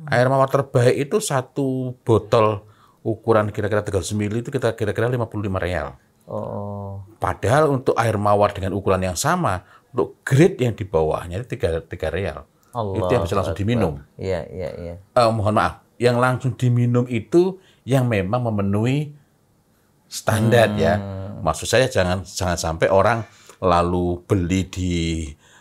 Air mawar terbaik itu satu botol ukuran kira-kira 300 ml itu kita kira-kira 55 real. Oh. Padahal untuk air mawar dengan ukuran yang sama, untuk grade yang di bawahnya itu 3 real. Itu yang bisa langsung diminum. Iya, iya, iya. Mohon maaf, yang langsung diminum itu yang memang memenuhi standar ya. Maksud saya jangan sampai orang lalu beli di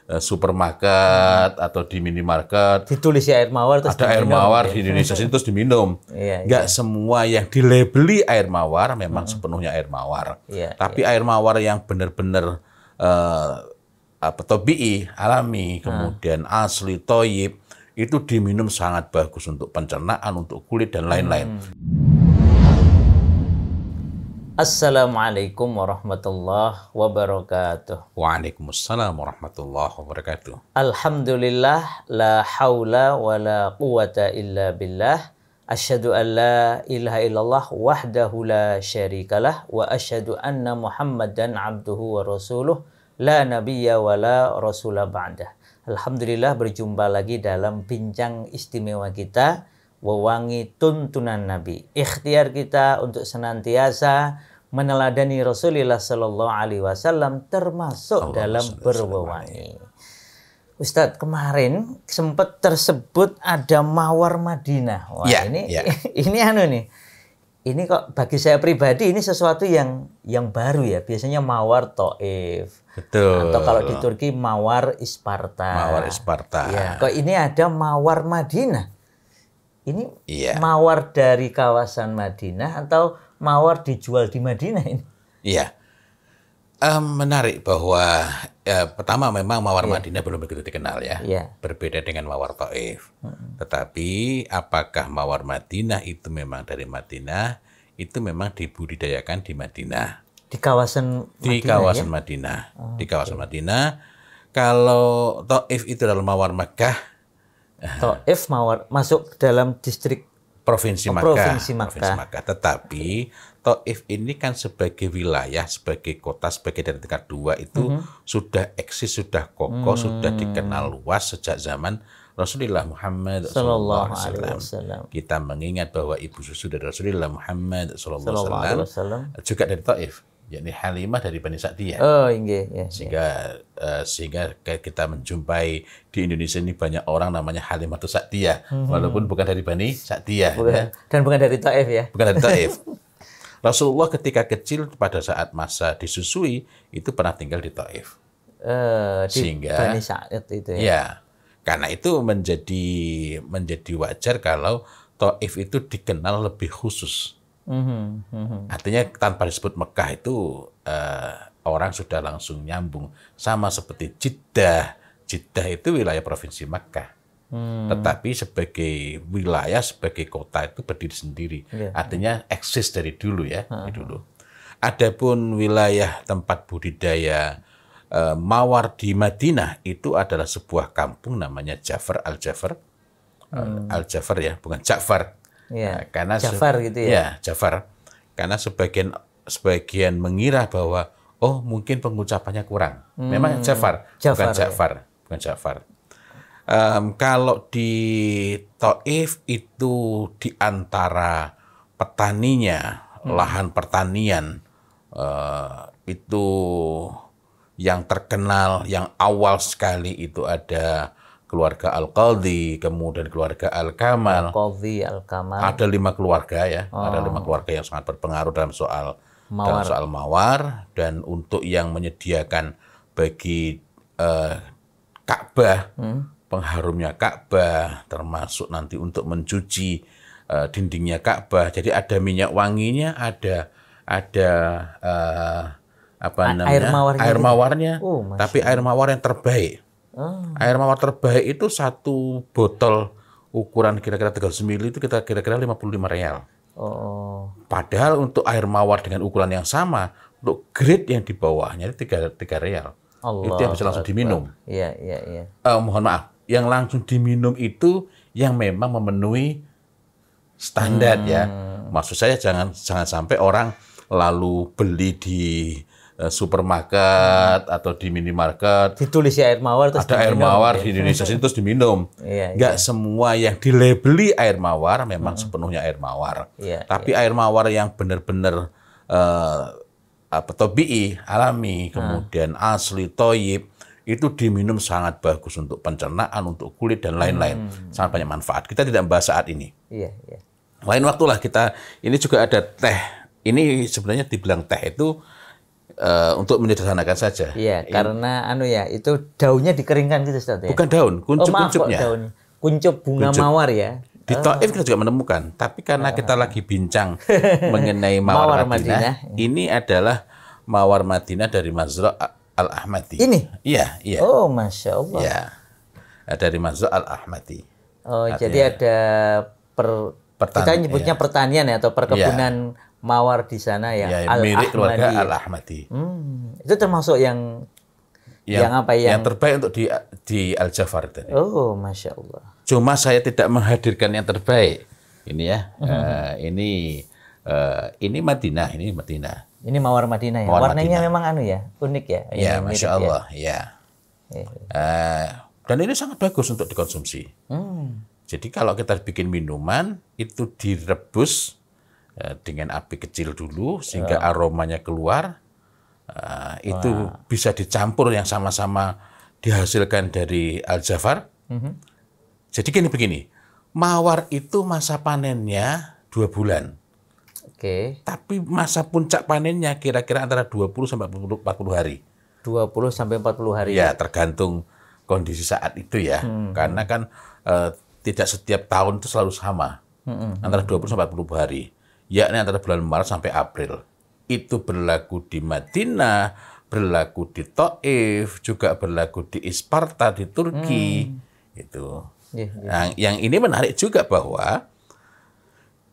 supermarket atau di minimarket. Ditulis air mawar terus ada air mawar di Indonesia sini terus diminum. Nggak semua yang dilabeli air mawar memang sepenuhnya air mawar. Tapi air mawar yang benar-benar tabii, alami, kemudian asli, toyib, itu diminum sangat bagus untuk pencernaan, untuk kulit dan lain-lain. Assalamualaikum warahmatullahi wabarakatuh. Waalaikumsalam warahmatullahi wabarakatuh. Alhamdulillah, la haula wa la quwata illa billah. Asyhadu an la ilaha illallah wahdahu la syarikalah wa asyhadu anna Muhammadan abduhu wa rasuluh la nabiyya wa la rasula ba'dah. Alhamdulillah, berjumpa lagi dalam bincang istimewa kita, Wewangi Tuntunan Nabi. Ikhtiar kita untuk senantiasa meneladani Rasulullah Sallallahu Alaihi Wasallam termasuk dalam berwewangi. Ustadz, kemarin sempat tersebut ada mawar Madinah. Wah, ini anu nih. Ini kok bagi saya pribadi ini sesuatu yang baru ya. Biasanya mawar Taif. Betul. Atau kalau di Turki mawar Isparta. Mawar Isparta. Ya, kok ini ada mawar Madinah. Ini mawar dari kawasan Madinah atau mawar dijual di Madinah ini? Iya. Menarik bahwa pertama memang mawar Madinah belum begitu dikenal ya. Berbeda dengan mawar Taif. Tetapi apakah mawar Madinah itu memang dari Madinah? Itu memang dibudidayakan di Madinah. Di kawasan Madinah. Di kawasan Madinah. Di kawasan Madinah. Kalau Taif itu adalah mawar Makkah. Taif mawar masuk dalam distrik Provinsi Makkah. Provinsi Makkah. Tetapi Taif ini kan sebagai wilayah, sebagai kota, sebagai daerah tingkat 2 itu sudah eksis, sudah kokoh, sudah dikenal luas sejak zaman Rasulullah Muhammad Sallallahu Alaihi Wasallam. Kita mengingat bahwa ibu susu dari Rasulullah Muhammad Sallallahu Alaihi Wasallam juga dari Taif, yakni Halimah dari Bani Sa'diyah. Oh, iya. Sehingga kita menjumpai di Indonesia ini banyak orang namanya Halimah Sa'diyah, walaupun bukan dari Bani Sa'diyah. Ya. Dan bukan dari Taif ya? Bukan dari Taif. Rasulullah ketika kecil pada saat masa disusui itu pernah tinggal di Taif. Sehingga Bani Sa'id itu ya? Ya, karena itu menjadi wajar kalau Taif itu dikenal lebih khusus. Artinya tanpa disebut Mekah itu orang sudah langsung nyambung, sama seperti Jeddah. Jeddah itu wilayah provinsi Makkah, tetapi sebagai wilayah, sebagai kota itu berdiri sendiri. Artinya eksis dari dulu ya, dari dulu. Adapun wilayah tempat budidaya mawar di Madinah itu adalah sebuah kampung namanya Ja'far Al-Ja'far. Al-Ja'far ya, bukan Ja'far. Karena Ja'far gitu ya. Ya, Ja'far. Karena sebagian mengira bahwa mungkin pengucapannya kurang. Memang Ja'far, bukan Ja'far, bukan Ja'far. Kalau di Taif itu di antara petaninya, lahan pertanian itu yang terkenal, yang awal sekali itu ada keluarga Al-Qadhi, kemudian keluarga Al-Kamal. Al-Qadhi, Al-Kamal. Ada 5 keluarga ya, ada 5 keluarga yang sangat berpengaruh dalam soal mawar. Dan untuk yang menyediakan bagi Ka'bah, pengharumnya Ka'bah, termasuk nanti untuk mencuci dindingnya Ka'bah. Jadi ada minyak wanginya, ada air mawarnya, tapi air mawar yang terbaik. Air mawar terbaik itu satu botol ukuran kira-kira 300 ml itu kita kira-kira 55 real. Padahal untuk air mawar dengan ukuran yang sama, untuk grade yang di bawahnya itu 3 real. Itu yang bisa langsung diminum. Iya. Mohon maaf, yang langsung diminum itu yang memang memenuhi standar ya. Maksud saya jangan sampai orang lalu beli di supermarket atau di minimarket. Ditulis ya air mawar terus ada air mawar di Indonesia sini terus diminum. Nggak semua yang dilabeli air mawar memang sepenuhnya air mawar. Tapi air mawar yang benar-benar tabi'i, alami, kemudian asli, toyib, itu diminum sangat bagus untuk pencernaan, untuk kulit dan lain-lain. Sangat banyak manfaat. Kita tidak membahas saat ini. Lain waktulah kita. Ini juga ada teh. Ini sebenarnya dibilang teh itu untuk menyederhanakan saja. Iya, karena itu daunnya dikeringkan gitu Ustaz ya. Bukan daun, kuncup-kuncupnya. Kuncup bunga mawar ya. Di Taif kita juga menemukan, tapi karena kita lagi bincang mengenai mawar Madinah, ini adalah mawar Madinah dari Mazra' Al-Ahmadi. Ini? Iya. Oh, Masya Allah. Iya, dari Mazra' Al-Ahmadi. Oh, jadi ada kita nyebutnya pertanian ya, atau perkebunan mawar di sana ya, milik keluarga Al-Ahmadi. Itu termasuk yang terbaik untuk di Al-Jafar tadi. Oh, Masya Allah. Cuma saya tidak menghadirkan yang terbaik. Ini ya, ini Madinah, ini Madinah. Ini mawar Madinah ya. Warnanya memang unik ya. Ya, Masya Allah, dan ini sangat bagus untuk dikonsumsi. Jadi kalau kita bikin minuman itu direbus dengan api kecil dulu sehingga aromanya keluar. Itu bisa dicampur yang sama-sama dihasilkan dari Al-Jafar. Jadi begini, mawar itu masa panennya 2 bulan. Tapi masa puncak panennya kira-kira antara 20 sampai 40 hari. 20 sampai 40 hari. Ya, tergantung kondisi saat itu ya. Karena kan tidak setiap tahun itu selalu sama. Antara 20 sampai 40 hari. Yakni antara bulan Maret sampai April. Itu berlaku di Madinah, berlaku di Taif, juga berlaku di Isparta di Turki. Itu. Yang ini menarik juga bahwa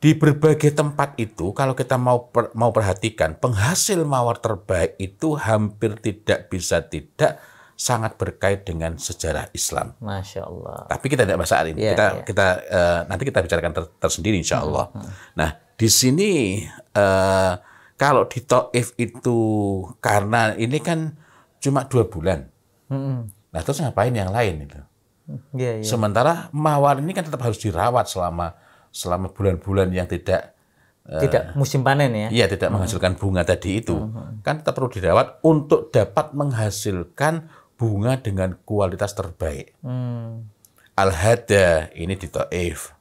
di berbagai tempat itu kalau kita mau perhatikan penghasil mawar terbaik itu hampir tidak bisa tidak sangat berkait dengan sejarah Islam. Masya Allah. Tapi kita tidak bahas saat ini. Nanti kita bicarakan tersendiri insya Allah. Nah, di sini kalau di Taif itu karena ini kan cuma 2 bulan. Nah, terus ngapain yang lain itu? Sementara mawar ini kan tetap harus dirawat selama bulan-bulan yang tidak musim panen ya. Iya, tidak menghasilkan bunga tadi itu. Kan tetap perlu dirawat untuk dapat menghasilkan bunga dengan kualitas terbaik. Al-Hada ini di Taif.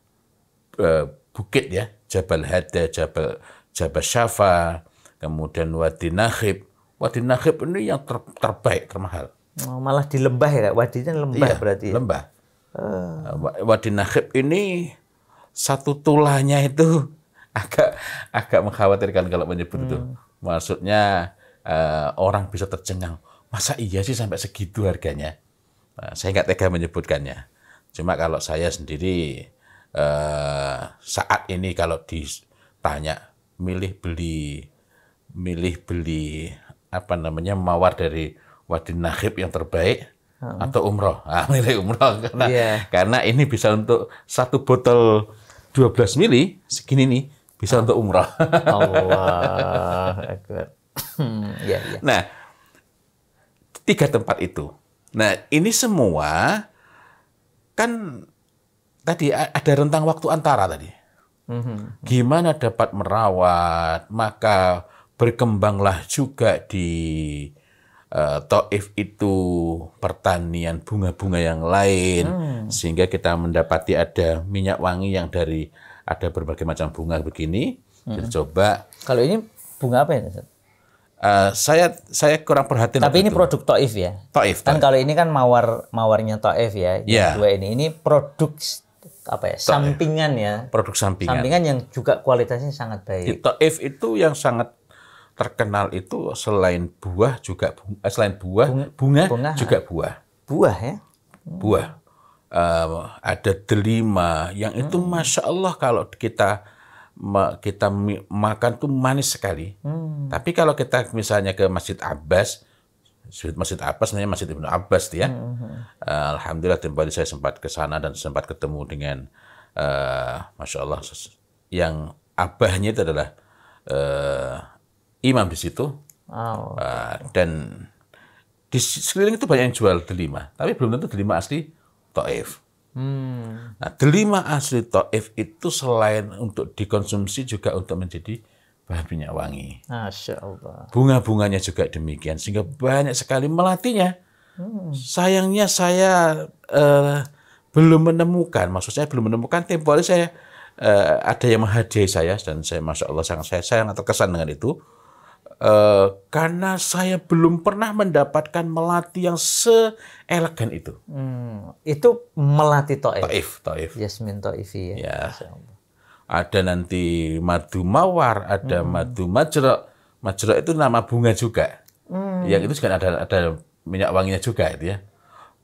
Bukit ya, Jabal Hada, Jabal Syafa, kemudian Wadi Nakhib. Wadi Nakhib ini yang terbaik, termahal. Malah di lembah ya, wadinya lembah berarti. Lembah. Wadi Nakhib ini satu tulahnya itu agak mengkhawatirkan kalau menyebut itu. Maksudnya orang bisa tercengang. Masa iya sih sampai segitu harganya? Saya nggak tega menyebutkannya. Cuma kalau saya sendiri saat ini kalau ditanya milih beli mawar dari Wadi Nakhib yang terbaik atau umroh, milih umroh karena ini bisa untuk 1 botol 12 mili segini nih bisa untuk umroh. Allah Akbar. Nah, 3 tempat itu. Nah, ini semua kan tadi ada rentang waktu antara tadi. Gimana dapat merawat, maka berkembanglah juga di Taif itu pertanian bunga-bunga yang lain, sehingga kita mendapati ada minyak wangi yang ada berbagai macam bunga begini. Jadi coba. Kalau ini bunga apa ya? Saya kurang perhatian. Tapi ini produk Taif ya? Taif. Kan kalau ini kan mawarnya Taif ya, yang 2 ini produk apa ya? Sampingan ya. Produk sampingan. Sampingan yang juga kualitasnya sangat baik. Di Taif itu yang sangat terkenal itu selain buah juga bunga juga buah. Buah ya? Buah. Ada delima yang itu Masya Allah kalau kita makan tuh manis sekali. Tapi kalau kita misalnya ke Masjid Abbas namanya Masjid Ibnu Abbas ya. Alhamdulillah tempat saya sempat ke sana dan sempat ketemu dengan Masya Allah yang abahnya itu adalah imam di situ, Oh. Dan di sekeliling itu banyak yang jual delima, tapi belum tentu delima asli Taif. Nah, delima asli Taif itu selain untuk dikonsumsi juga untuk menjadi bahan minyak wangi. Masya Allah. Bunga-bunganya juga demikian, sehingga banyak sekali melatinya. Sayangnya saya belum menemukan, maksud saya belum menemukan. Tempo hari saya ada yang menghadiahi saya, dan saya Masya Allah saya sangat terkesan dengan itu. Karena saya belum pernah mendapatkan melati yang seelegan itu. Itu melati Taif. Taif. Yasmin Taifi ya. Ya. Masya Allah. Ada nanti madu mawar, ada madu majra. Majra itu nama bunga juga. Yang itu juga ada minyak wanginya juga itu ya.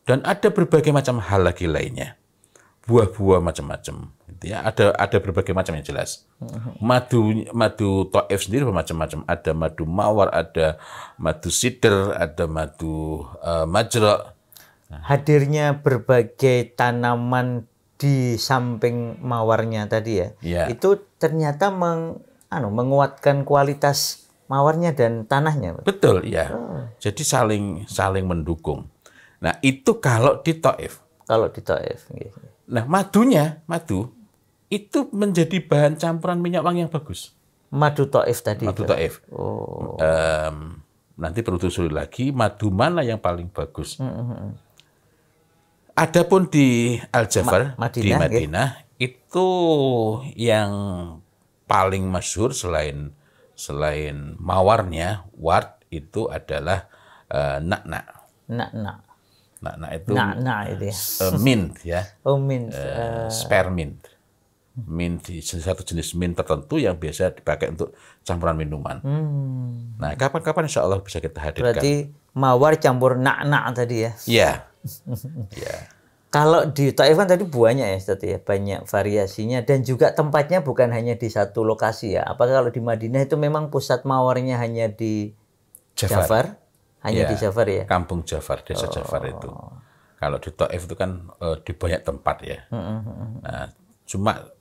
Dan ada berbagai macam hal lagi lainnya. Buah-buah macam-macam. Gitu ya. Ada berbagai macam yang jelas. Madu Taif sendiri bermacam-macam. Ada madu mawar, ada madu sidr, ada madu majra. Hadirnya berbagai tanaman di samping mawarnya tadi ya. Ya. Itu ternyata menguatkan kualitas mawarnya dan tanahnya. Betul, ya. Jadi saling mendukung. Nah, itu kalau di Taif. Kalau di Taif. Nah, madu itu menjadi bahan campuran minyak wangi yang bagus. Madu Taif tadi. Madu itu. Taif. Oh. Nanti perlu telusuri lagi madu mana yang paling bagus. Adapun di Al-Jafar, di Madinah, itu yang paling masyhur selain mawarnya, ward, itu adalah nak-nak. Nak-nak. Nak-nak itu Nak-nak itu ya. Mint ya. Oh, mint. Spearmint. Mint, satu jenis mint tertentu yang biasa dipakai untuk campuran minuman. Nah, kapan-kapan insya Allah bisa kita hadirkan. Berarti mawar campur nak-nak tadi ya? Iya. Ya. Kalau di Taif kan tadi banyak ya, Ustaz ya, banyak variasinya dan juga tempatnya bukan hanya di satu lokasi ya. Apakah kalau di Madinah itu memang pusat mawarnya hanya di Jafar? Hanya Ya, di Jafar ya? Kampung Jafar, desa Jafar itu. Kalau di Taif itu kan di banyak tempat ya. Nah, cuma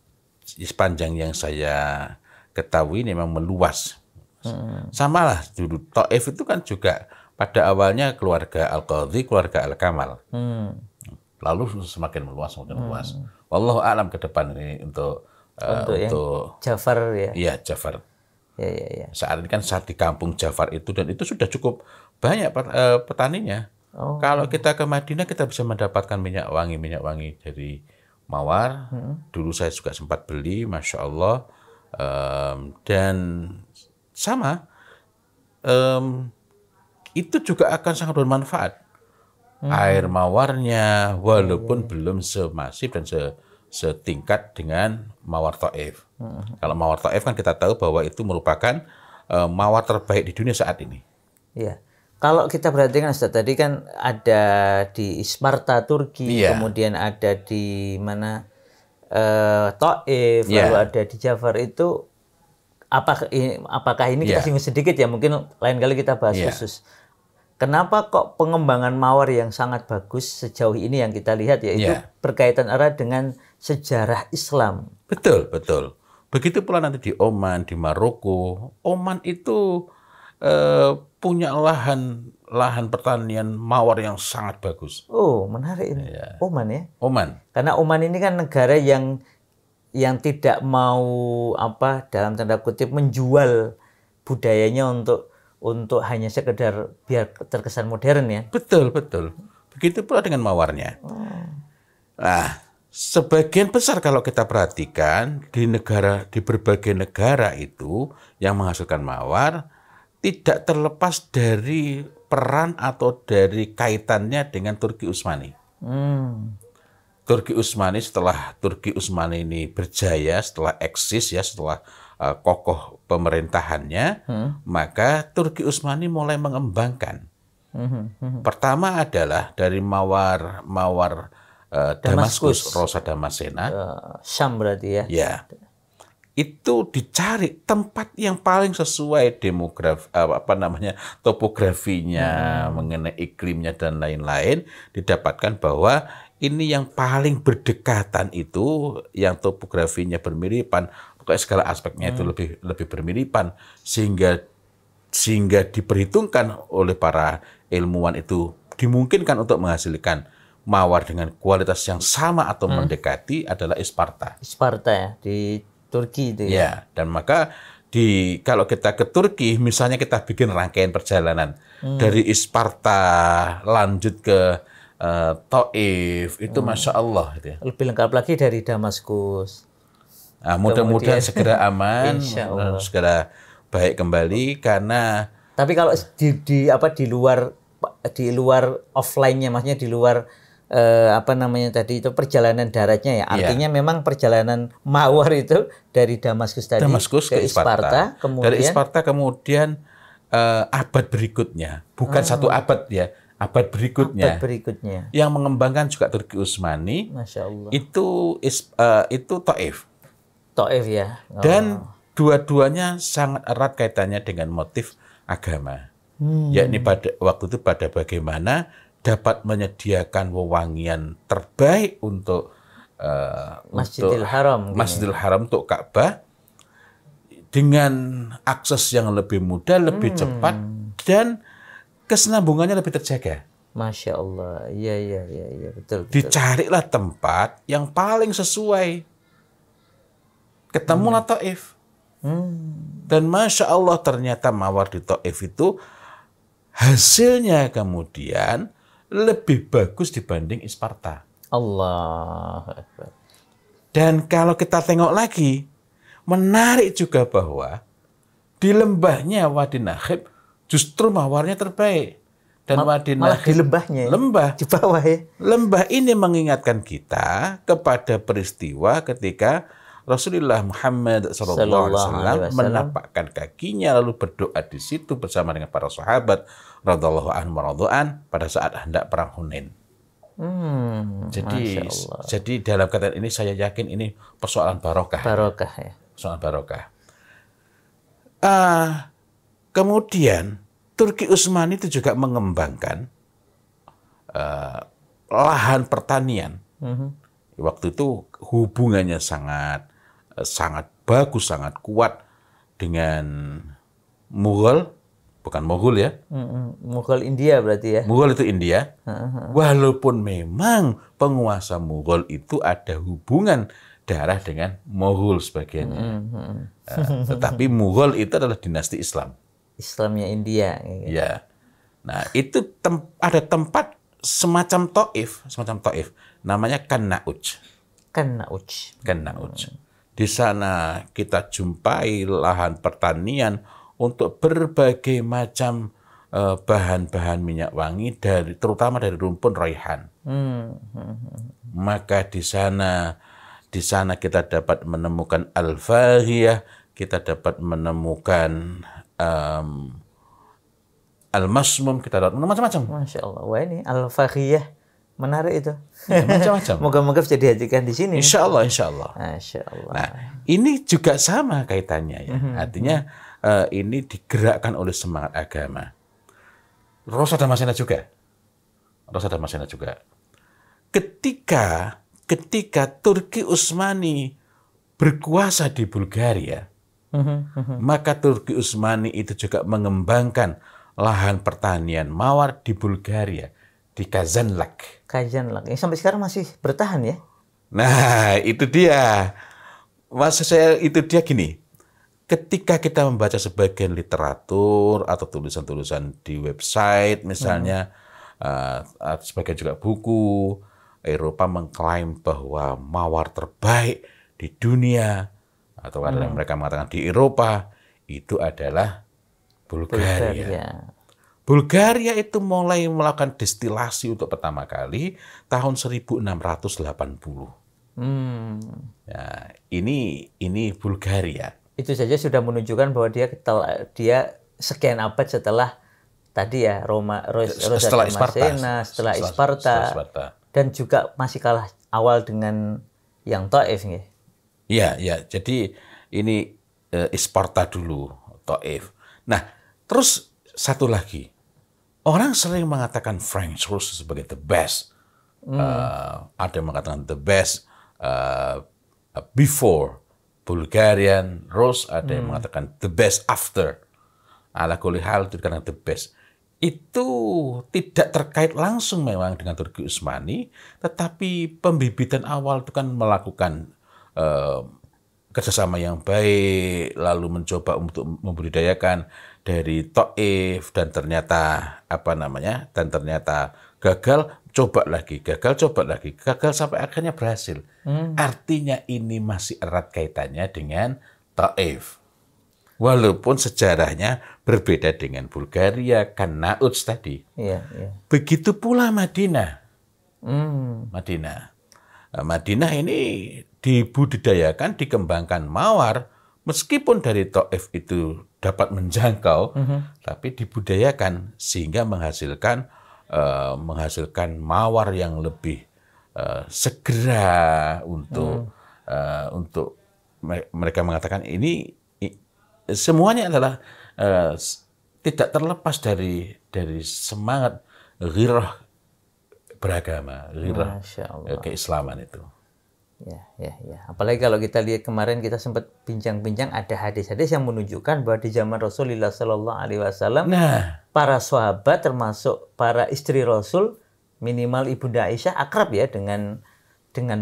sepanjang yang saya ketahui memang meluas. Sama lah dulu Taif itu kan juga pada awalnya keluarga Al-Qadhi, keluarga Al-Kamal. Lalu semakin meluas. Wallahu a'lam ke depan ini untuk Jafar ya. Iya, Jafar. Ya. Saat ini kan saat di kampung Jafar itu, dan itu sudah cukup banyak petaninya. Kalau kita ke Madinah kita bisa mendapatkan minyak wangi dari mawar. Dulu saya juga sempat beli, Masya Allah. Dan sama, itu juga akan sangat bermanfaat. Air mawarnya walaupun belum semasif dan setingkat dengan mawar Taif. Kalau mawar Taif kan kita tahu bahwa itu merupakan mawar terbaik di dunia saat ini. Iya. Kalau kita perhatikan Ustaz, tadi kan ada di Isparta Turki, kemudian ada di mana Taif, lalu ada di Jafar itu. Apakah ini kita singgung sedikit ya, mungkin lain kali kita bahas khusus. Kenapa kok pengembangan mawar yang sangat bagus sejauh ini yang kita lihat yaitu berkaitan erat dengan sejarah Islam? Betul. Begitu pula nanti di Oman, di Maroko. Oman itu punya lahan pertanian mawar yang sangat bagus. Oh, menarik ini. Oman ya? Oman. Karena Oman ini kan negara yang tidak mau dalam tanda kutip menjual budayanya untuk hanya sekedar biar terkesan modern ya. Betul. Begitu pula dengan mawarnya. Nah, sebagian besar kalau kita perhatikan di berbagai negara itu yang menghasilkan mawar tidak terlepas dari peran atau dari kaitannya dengan Turki Utsmani. Turki Utsmani ini berjaya, setelah eksis ya, setelah kokoh pemerintahannya, maka Turki Utsmani mulai mengembangkan. Pertama adalah dari mawar Damaskus, Rosa Damascena. Syam berarti ya. Ya. Itu dicari tempat yang paling sesuai topografinya, mengenai iklimnya dan lain-lain, didapatkan bahwa ini yang paling berdekatan itu, yang topografinya bermiripan, pokoknya segala aspeknya itu lebih bermiripan, sehingga sehingga diperhitungkan oleh para ilmuwan itu dimungkinkan untuk menghasilkan mawar dengan kualitas yang sama atau mendekati adalah Isparta. Isparta ya, di Turki itu ya. Ya, dan maka kalau kita ke Turki, misalnya kita bikin rangkaian perjalanan dari Isparta lanjut ke Taif, itu Masya Allah. Gitu ya. Lebih lengkap lagi dari Damaskus. Nah, mudah-mudahan segera aman, Insya Allah. segera baik kembali karena. Tapi kalau di luar offline-nya, maksudnya di luar tadi itu perjalanan daratnya ya. Artinya memang perjalanan mawar itu dari Damaskus tadi ke Isparta, kemudian dari Isparta kemudian abad berikutnya, bukan satu abad ya, abad berikutnya. Abad berikutnya. Yang mengembangkan juga Turki Utsmani. Masya Allah. Itu Taif. Taif ya. Dan dua-duanya sangat erat kaitannya dengan motif agama. Yakni waktu itu pada bagaimana dapat menyediakan wewangian terbaik untuk Masjidil Haram. Masjidil Haram untuk Ka'bah dengan akses yang lebih mudah, lebih cepat dan kesinambungannya lebih terjaga. Masya Allah, iya betul. Dicarilah tempat yang paling sesuai. Ketemulah Taif. Dan Masya Allah ternyata mawar di Taif itu hasilnya kemudian lebih bagus dibanding Isparta. Allah. Dan kalau kita tengok lagi, menarik juga bahwa di lembahnya Wadi Nakhib justru mawarnya terbaik. Dan Wadi Malah di lembahnya ya? Lembah. Di bawah ya? Lembah ini mengingatkan kita kepada peristiwa ketika Rasulullah Muhammad SAW menapakkan kakinya lalu berdoa di situ bersama dengan para sahabat radhiyallahu anhum radhaan pada saat hendak perang Hunain. Jadi dalam kaitan ini saya yakin ini persoalan barokah. Barokah ya. Persoalan barokah. Kemudian Turki Utsmani itu juga mengembangkan lahan pertanian. Waktu itu hubungannya sangat bagus, sangat kuat dengan Mughal, bukan Moghul ya. Mughal India berarti ya. Mughal itu India. Walaupun memang penguasa Mughal itu ada hubungan darah dengan Moghul sebagiannya. Tetapi Mughal itu adalah dinasti Islam. Islamnya India. Gitu. Ya. Nah, itu ada tempat semacam Taif, namanya Kannauj. Di sana kita jumpai lahan pertanian untuk berbagai macam bahan-bahan minyak wangi terutama dari rumpun raihan. Maka di sana kita dapat menemukan al-faghiyah, kita dapat menemukan al-masmum, kita dapat macam-macam. Masya Allah. Wah, ini al-faghiyah menarik itu. Ya, macam-macam. Moga-moga bisa dihadirkan di sini. Insya Allah. Masya Allah. Nah, ini juga sama kaitannya ya. Artinya ini digerakkan oleh semangat agama. Rosa Damascena juga. Ketika Turki Utsmani berkuasa di Bulgaria, maka Turki Utsmani itu juga mengembangkan lahan pertanian mawar di Bulgaria, di Kazanlak. Ini sampai sekarang masih bertahan ya? Nah, itu dia. Maksud saya itu dia gini. Ketika kita membaca sebagian literatur atau tulisan-tulisan di website misalnya, sebagian juga buku, Eropa mengklaim bahwa mawar terbaik di dunia, atau ada yang mereka mengatakan di Eropa, itu adalah Bulgaria. Bulgaria itu mulai melakukan destilasi untuk pertama kali tahun 1680. Ya, ini Bulgaria. Itu saja sudah menunjukkan bahwa dia sekian abad setelah tadi ya setelah Isparta, dan juga masih kalah awal dengan yang Taif ya. Iya. Jadi ini Isparta dulu, Taif. Nah, terus satu lagi. Orang sering mengatakan French Rose sebagai the best. Ada yang mengatakan the best before Bulgarian Rose, ada yang mengatakan the best after. ala kulli hal itu karena the best. Itu tidak terkait langsung memang dengan Turki Utsmani, tetapi pembibitan awal itu kan melakukan kerjasama yang baik, lalu mencoba untuk membudidayakan dari Taif dan ternyata gagal, coba lagi, gagal sampai akhirnya berhasil. Artinya ini masih erat kaitannya dengan Taif. Walaupun sejarahnya berbeda dengan Bulgaria, kan Nauts tadi. Iya, iya. Begitu pula Madinah. Madinah ini dibudidayakan, dikembangkan mawar, meskipun dari Taif itu dapat menjangkau, tapi dibudidayakan sehingga menghasilkan mawar yang lebih segera untuk mereka mengatakan ini semuanya adalah tidak terlepas dari semangat ghirah beragama, ghirah keislaman itu. Ya. Apalagi kalau kita lihat kemarin kita sempat bincang-bincang ada hadis-hadis yang menunjukkan bahwa di zaman Rasulullah Shallallahu Alaihi Wasallam, para sahabat termasuk para istri Rasul minimal Ibunda Aisyah akrab ya dengan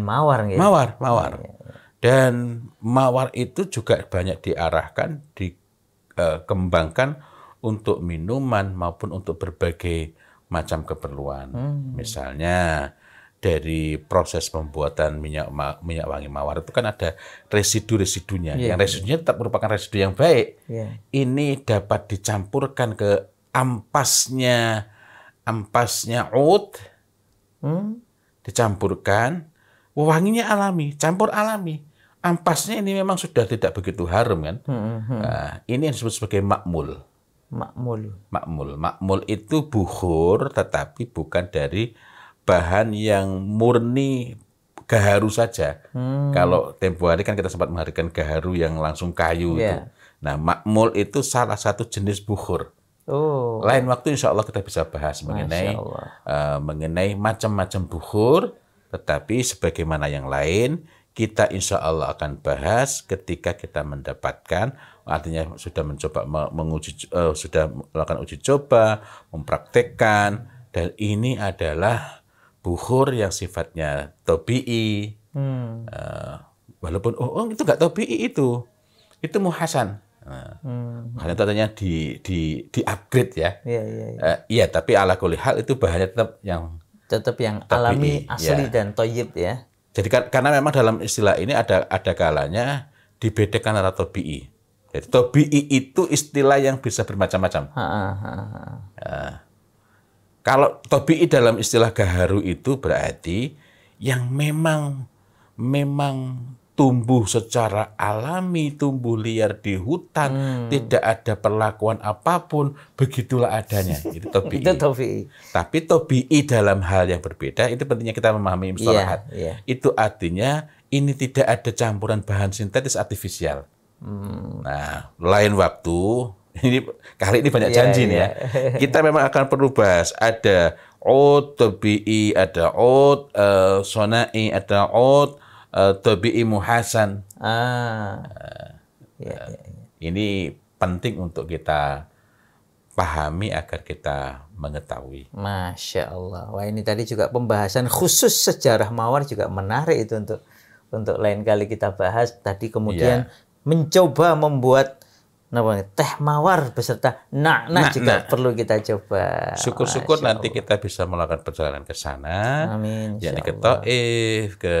mawar. Gitu. Mawar. Ya. Dan mawar itu juga banyak diarahkan, dikembangkan untuk minuman maupun untuk berbagai macam keperluan. Misalnya dari proses pembuatan minyak wangi mawar itu kan ada residu-residunya. Yang residunya tetap merupakan residu yang baik. Ini dapat dicampurkan ke ampasnya oud, dicampurkan, wanginya alami, campur alami. Ampasnya ini memang sudah tidak begitu harum kan. Nah, ini yang disebut sebagai makmul. Makmul itu bukhur, tetapi bukan dari bahan yang murni gaharu saja. Kalau tempo hari kan kita sempat menghadirkan gaharu yang langsung kayu itu. Nah, makmul itu salah satu jenis bukhur. Lain waktu insya Allah kita bisa bahas mengenai macam-macam bukhur, tetapi sebagaimana yang lain, kita insya Allah akan bahas ketika kita mendapatkan, artinya sudah mencoba sudah melakukan uji coba, mempraktekkan, dan ini adalah bukhur yang sifatnya tabi'i. Walaupun itu nggak tabi'i itu muhasan. Muhasan itu artinya di upgrade ya. Iya, tapi ala kulli hal itu bahannya tetap yang alami, asli dan thayyib ya. Jadi karena memang dalam istilah ini ada kalanya dibedakan antara tabi'i. Jadi tabi'i itu istilah yang bisa bermacam-macam. Kalau tabi'i dalam istilah gaharu itu berarti yang memang tumbuh secara alami, tumbuh liar di hutan, tidak ada perlakuan apapun, begitulah adanya. Itu tabi'i. Tapi tabi'i dalam hal yang berbeda, itu pentingnya kita memahami mustalahat. Itu artinya ini tidak ada campuran bahan sintetis artifisial. Nah, lain waktu, kali ini banyak janji nih ya. Kita memang akan perlu bahas, ada oud tabi'i, ada oud sonai, ada oud tabi'i muhasan. Ini penting untuk kita pahami agar kita mengetahui. Masya Allah. Wah, ini tadi juga pembahasan khusus sejarah mawar juga menarik itu untuk lain kali kita bahas. Tadi kemudian mencoba membuat teh mawar beserta na'na juga perlu kita coba. Syukur-syukur nanti kita bisa melakukan perjalanan ke sana. Amin. Yakni ke Taif, ke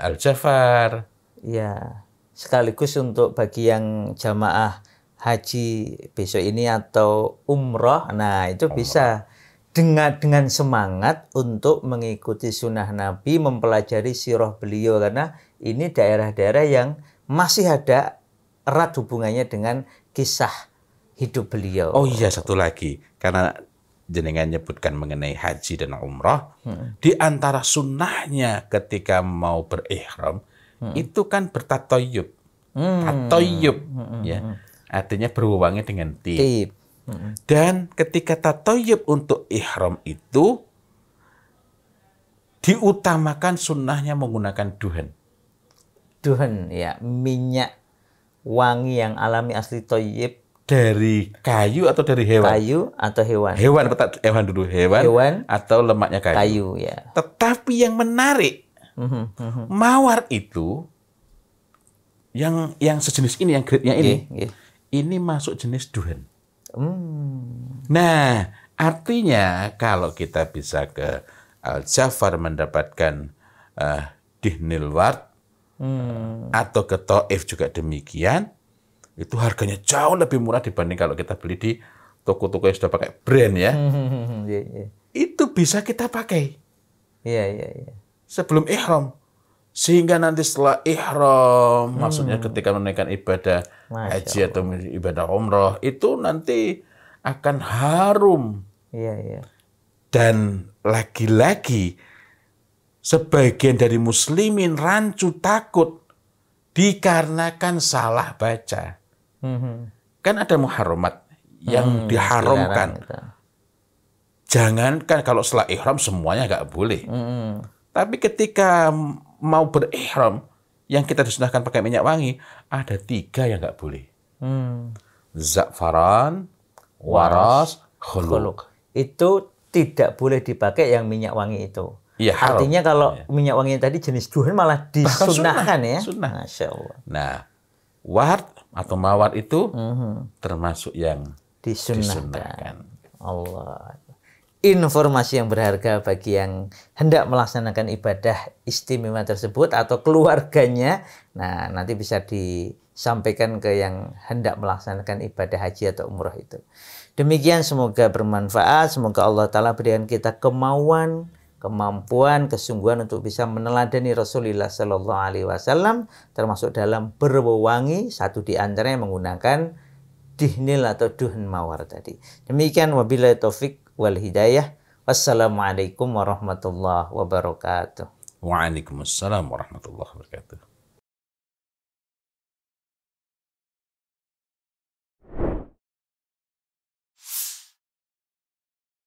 Al-Jafar. Ya, sekaligus untuk bagi yang jamaah haji besok ini atau umroh, nah itu bisa dengan semangat untuk mengikuti sunnah Nabi, mempelajari sirah beliau, karena ini daerah-daerah yang masih ada erat hubungannya dengan kisah hidup beliau. Oh iya, satu lagi, karena jenengan nyebutkan mengenai haji dan umrah, di antara sunnahnya ketika mau berihram, itu kan bertatoyub. Tatoyub, ya. Artinya berwangi dengan tib. Dan ketika tatoyub untuk ihram itu, diutamakan sunnahnya menggunakan duhan. Duhan, ya, minyak wangi yang alami asli toyib, dari kayu atau dari hewan? Kayu atau hewan? Hewan dulu, hewan atau lemaknya kayu. Kayu, ya. Tetapi yang menarik, mawar itu yang sejenis ini, yang grade-nya ini masuk jenis duhan. Nah, artinya kalau kita bisa ke Al-Jafar mendapatkan dihnil ward, atau ke Taif juga demikian, itu harganya jauh lebih murah dibanding kalau kita beli di toko-toko yang sudah pakai brand ya. Itu bisa kita pakai. Iya. Sebelum ihram. Sehingga nanti setelah ihram, maksudnya ketika menunaikan ibadah haji atau ibadah umroh, itu nanti akan harum. Iya. Dan lagi-lagi sebagian dari muslimin rancu takut dikarenakan salah baca. Kan ada muharramat yang diharamkan. Jangankan kalau setelah ihram semuanya nggak boleh. Tapi ketika mau berihram, yang kita disunahkan pakai minyak wangi, ada 3 yang nggak boleh. Za'faran, waras, khuluq. Itu tidak boleh dipakai yang minyak wangi itu. Ya, artinya kalau minyak wangi tadi jenis duhan malah disunahkan ya. Sunnah. Masya Allah. Nah, ward atau mawar itu termasuk yang disunahkan. Allah. Informasi yang berharga bagi yang hendak melaksanakan ibadah istimewa tersebut atau keluarganya. Nah, nanti bisa disampaikan ke yang hendak melaksanakan ibadah haji atau umroh itu. Demikian, semoga bermanfaat. Semoga Allah Ta'ala berikan kita kemampuan, kesungguhan untuk bisa meneladani Rasulullah Sallallahu Alaihi Wasallam, termasuk dalam berwangi, satu di antaranya menggunakan dihnil atau duhn mawar tadi. Demikian, wabillahi taufik wal hidayah. Wassalamualaikum warahmatullahi wabarakatuh. Waalaikumsalam warahmatullahi wabarakatuh.